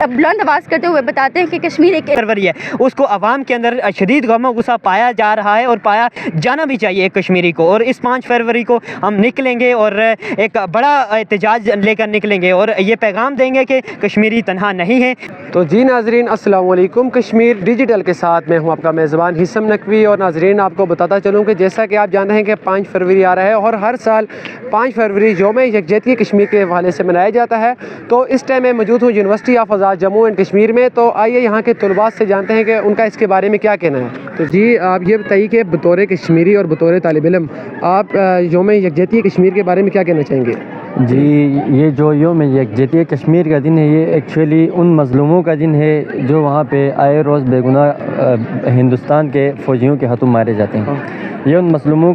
बुलंद आवाज़ करते हुए बताते हैं कि कश्मीर एक फरवरी है, उसको आवाम के अंदर शदीद गम गुस्सा पाया जा रहा है और पाया जाना भी चाहिए एक कश्मीरी को। और इस 5 फरवरी को हम निकलेंगे और एक बड़ा एहतजाज लेकर निकलेंगे और ये पैगाम देंगे कि कश्मीरी तन्हा नहीं है। तो जी नाजरीन अस्सलाम वालेकुम, कश्मीर डिजिटल के साथ मैं हूँ आपका मेज़बान हिसम नकवी। और नाजरीन आपको बताता चलूँ कि जैसा कि आप जानते हैं कि 5 फरवरी आ रहा है और हर साल 5 फरवरी यौम यकजहती कश्मीर के हवाले से मनाया जाता है। तो इस टाइम मैं मौजूद हूँ university of Azad Jammu and Kashmir में। तो आइए यहाँ के तलबात से जानते हैं कि उनका इसके बारे में क्या कहना है। तो जी आप ये बताइए कि बतौर कश्मीरी और बतौर तालिब इल्म आप यौम यकजहती कश्मीर के बारे में क्या कहना चाहेंगे? जी, ये जो यौम यकजहती कश्मीर का दिन है, ये एक्चुअली उन मज़लूमों का दिन है जो वहाँ पे आए रोज़ बेगुनाह हिंदुस्तान के फ़ौजियों के हाथों मारे जाते हैं। ये उन मज़लूमों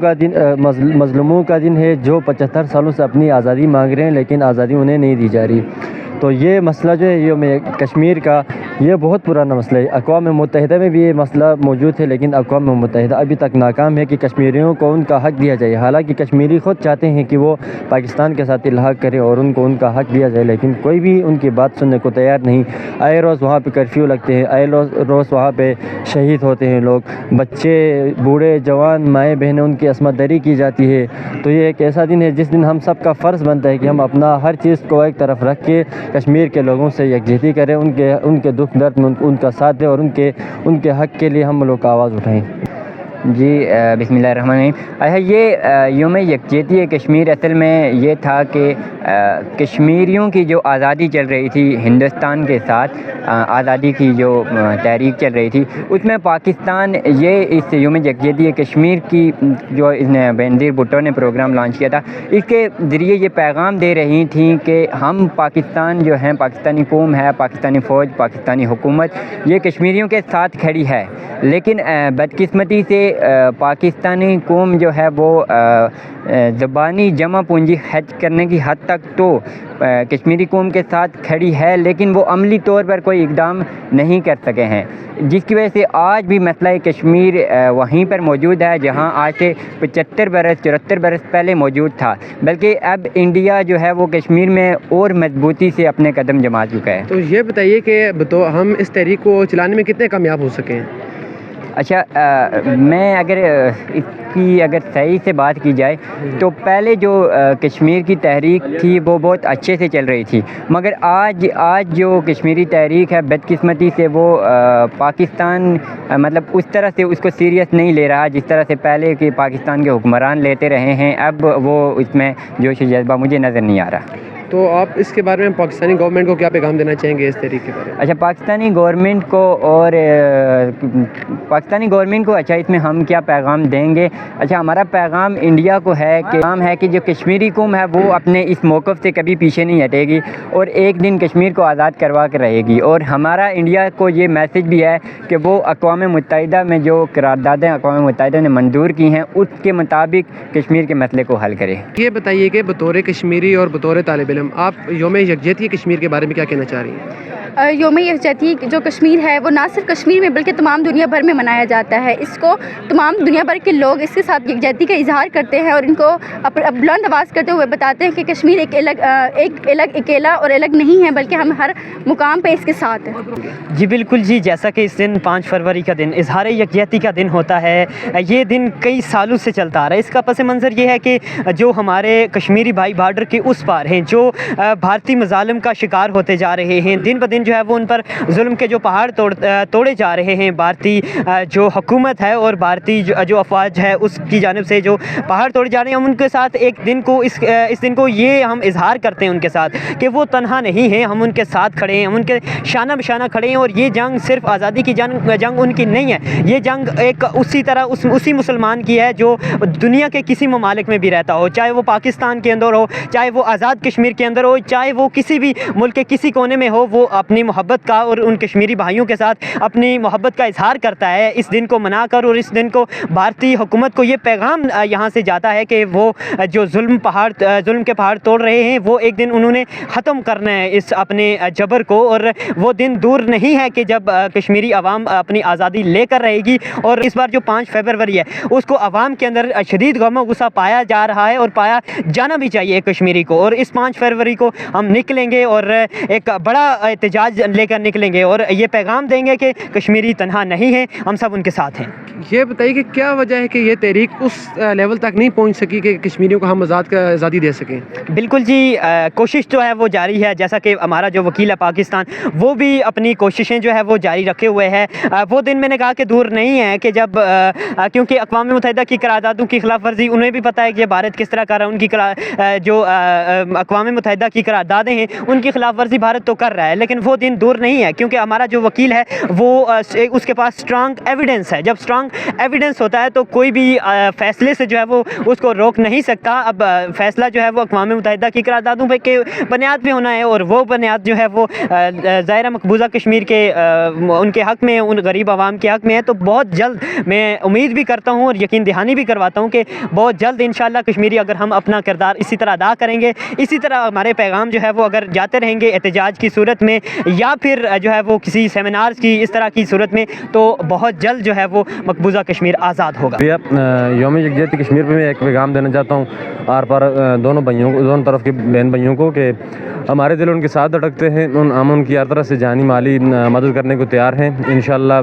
का दिन है जो 75 सालों से अपनी आज़ादी मांग रहे हैं, लेकिन आज़ादी उन्हें नहीं दी जा रही। तो ये मसला जो है यौम कश्मीर का, ये बहुत पुराना मसला है। अक़वाम मुत्तहिदा में भी ये मसला मौजूद है, लेकिन अक़वाम मुत्तहिदा अभी तक नाकाम है कि कश्मीरियों को उनका हक़ दिया जाए। हालांकि कश्मीरी ख़ुद चाहते हैं कि वो पाकिस्तान के साथ इल्हाक़ करें और उनको उनका हक़ दिया जाए, लेकिन कोई भी उनकी बात सुनने को तैयार नहीं। आए रोज़ वहाँ पे कर्फ्यू लगते हैं, आए रोज़ वहाँ पे शहीद होते हैं लोग, बच्चे, बूढ़े, जवान, माएँ बहनें, उनकी असमत दरी की जाती है। तो ये एक ऐसा दिन है जिस दिन हम सब का फ़र्ज़ बनता है कि हम अपना हर चीज़ को एक तरफ रख के कश्मीर के लोगों से यकजहती करें, उनके दुख दर्द में उनका साथ दें और उनके हक़ के लिए हम लोग का आवाज़ उठाएं। जी बिस्मिल्लाहिर्रहमानिर्रहीम। अच्छा, ये यौम यकजहती कश्मीर असल में ये था कि कश्मीरियों की जो आज़ादी चल रही थी हिंदुस्तान के साथ, आज़ादी की जो तहरीक चल रही थी, उसमें पाकिस्तान ये इस यौम यकजहती कश्मीर की जो इसने बेनज़ीर भुट्टो ने प्रोग्राम लॉन्च किया था, इसके ज़रिए ये पैगाम दे रही थी कि हम पाकिस्तान जो हैं, पाकिस्तानी कौम है, पाकिस्तानी फ़ौज, पाकिस्तानी हुकूमत, ये कश्मीरियों के साथ खड़ी है। लेकिन बदकिस्मती से पाकिस्तानी कौम जो है वो ज़बानी जमा पूंजी खर्च करने की हद तक तो कश्मीरी कौम के साथ खड़ी है, लेकिन वो अमली तौर पर कोई इक़दाम नहीं कर सके हैं, जिसकी वजह से आज भी मसला कश्मीर वहीं पर मौजूद है जहां आज से 74 बरस पहले मौजूद था। बल्कि अब इंडिया जो है वो कश्मीर में और मजबूती से अपने कदम जमा चुका है। तो ये बताइए कि तो हम इस तहरीक को चलाने में कितने कामयाब हो सके हैं? अच्छा, मैं अगर सही से बात की जाए तो पहले जो कश्मीर की तहरीक थी वो बहुत अच्छे से चल रही थी, मगर आज जो कश्मीरी तहरीक है बदकिस्मती से वो पाकिस्तान मतलब उस तरह से उसको सीरियस नहीं ले रहा जिस तरह से पहले के पाकिस्तान के हुक्मरान लेते रहे हैं। अब वो इसमें जोश जज्बा मुझे नज़र नहीं आ रहा। तो आप इसके बारे में पाकिस्तानी गवर्नमेंट को क्या पैगाम देना चाहेंगे इस तरीके के बारे में? अच्छा, पाकिस्तानी गवर्नमेंट को अच्छा इसमें हम क्या पैगाम देंगे? अच्छा, हमारा पैगाम इंडिया को है कि जो कश्मीरी कौम है वो अपने इस मौक़िफ़ से कभी पीछे नहीं हटेगी और एक दिन कश्मीर को आज़ाद करवा कर रहेगी। और हमारा इंडिया को ये मैसेज भी है कि वो अक़वाम मुत्तहिदा में जो करारदादें अक़वाम मुत्तहिदा ने मंजूर की हैं उसके मुताबिक कश्मीर के मसले को हल करे। ये बताइए कि बतौर कश्मीरी और बतौर तालिब इल्म आप यौम यकजहती कश्मीर के बारे में क्या कहना चाह रही हैं? यौम यकजहती जो कश्मीर है वो ना सिर्फ कश्मीर में बल्कि तमाम दुनिया भर में मनाया जाता है। इसको तमाम दुनिया भर के लोग इसके साथ यकजहती का इजहार करते हैं और इनको बुलंद आवाज़ करते हुए बताते हैं कि कश्मीर एक अकेला और अलग नहीं है, बल्कि हम हर मुकाम पे इसके साथ हैं। जी बिल्कुल जी, जैसा कि इस दिन 5 फरवरी का दिन इजहार यकजहती का दिन होता है, ये दिन कई सालों से चलता आ रहा है। इसका पस मंज़र ये है कि जो हमारे कश्मीरी भाई बॉर्डर के उस पार हैं, जो भारतीय मज़ालिम का शिकार होते जा रहे हैं, दिन ब दिन जो है वो उन पर जुल्म के जो पहाड़ तोड़े जा रहे हैं। भारतीय जो हुकूमत है और भारतीय जो अफवाज है उसकी जानिब से जो पहाड़ तोड़े जा रहे हैं, हम उनके साथ एक दिन को इस दिन को ये हम इजहार करते हैं उनके साथ कि वो तन्हा नहीं है, हम उनके साथ खड़े हैं, हम उनके शाना बशाना खड़े हैं। और ये जंग सिर्फ आज़ादी की जंग उनकी नहीं है, ये जंग एक उसी मुसलमान की है जो दुनिया के किसी ममालिक में भी रहता हो, चाहे वो पाकिस्तान के अंदर हो, चाहे वो आज़ाद कश्मीर के अंदर हो, चाहे वो किसी भी मुल्क के किसी कोने में हो, वो अपनी मोहब्बत का और उन कश्मीरी भाइयों के साथ अपनी मोहब्बत का इजहार करता है इस दिन को मनाकर। और इस दिन को भारतीय हुकूमत को ये पैगाम यहाँ से जाता है कि वो जो जुल्म के पहाड़ तोड़ रहे हैं वो एक दिन उन्होंने ख़त्म करना है इस अपने जबर को। और वो दिन दूर नहीं है कि जब कश्मीरी आवाम अपनी आज़ादी लेकर रहेगी। और इस बार जो 5 फरवरी है उसको आवाम के अंदर शदीद गम गुस्सा पाया जा रहा है और पाया जाना भी चाहिए कश्मीरी को। और इस 5 फरवरी को हम निकलेंगे और एक बड़ा एहतजाज احتجاج لے کر نکلیں گے اور یہ پیغام دیں گے کہ کشمیری تنہا نہیں ہیں، ہم سب ان کے ساتھ ہیں۔ یہ بتائیے کہ کیا وجہ ہے کہ یہ تحریک اس لیول تک نہیں پہنچ سکی کہ کشمیریوں کو ہم آزادی دے سکیں؟ بالکل جی، کوشش جو ہے وہ جاری ہے، جیسا کہ ہمارا جو وکیل ہے پاکستان وہ بھی اپنی کوششیں جو ہے وہ جاری رکھے ہوئے ہے۔ وہ دن میں نے کہا کہ دور نہیں ہے کہ جب کیونکہ اقوام متحدہ کی قراردادوں کی خلاف ورزی انہیں بھی پتہ ہے کہ یہ بھارت کس طرح کر رہا ہے، ان کی جو اقوام متحدہ کی قراردادیں ہیں ان کی خلاف ورزی بھارت تو کر رہا ہے، لیکن وہ دن دور نہیں ہے کیونکہ ہمارا جو وکیل ہے وہ اس کے پاس اسٹرانگ ایویڈنس ہے۔ جب اسٹرانگ ایویڈنس ہوتا ہے تو کوئی بھی فیصلے سے جو ہے وہ اس کو روک نہیں سکتا۔ اب فیصلہ جو ہے وہ اقوام متحدہ کی قراردادوں پہ کے بنیاد پہ ہونا ہے اور وہ بنیاد جو ہے وہ ظاہرہ مقبوضہ کشمیر کے ان کے حق میں، ان غریب عوام کے حق میں ہے۔ تو بہت جلد میں امید بھی کرتا ہوں اور یقین دہانی بھی کرواتا ہوں کہ بہت جلد انشاءاللہ کشمیری اگر ہم اپنا کردار اسی طرح ادا کریں گے، اسی طرح ہمارے پیغام جو ہے وہ اگر جاتے رہیں گے احتجاج کی صورت میں یا پھر جو ہے وہ کسی سیمینارز کی اس طرح کی صورت میں، تو بہت جلد جو ہے وہ مقبوضہ کشمیر آزاد ہوگا۔ یوم یکجہتی کشمیر پہ میں ایک پیغام دینا چاہتا ہوں آر پار دونوں بھائیوں کو، دونوں طرف کے بہن بھائیوں کو، کہ ہمارے دل ان کے ساتھ اٹکتے ہیں، ہم ان کی ہر طرح سے جانی مالی مدد کرنے کو تیار ہیں انشاءاللہ۔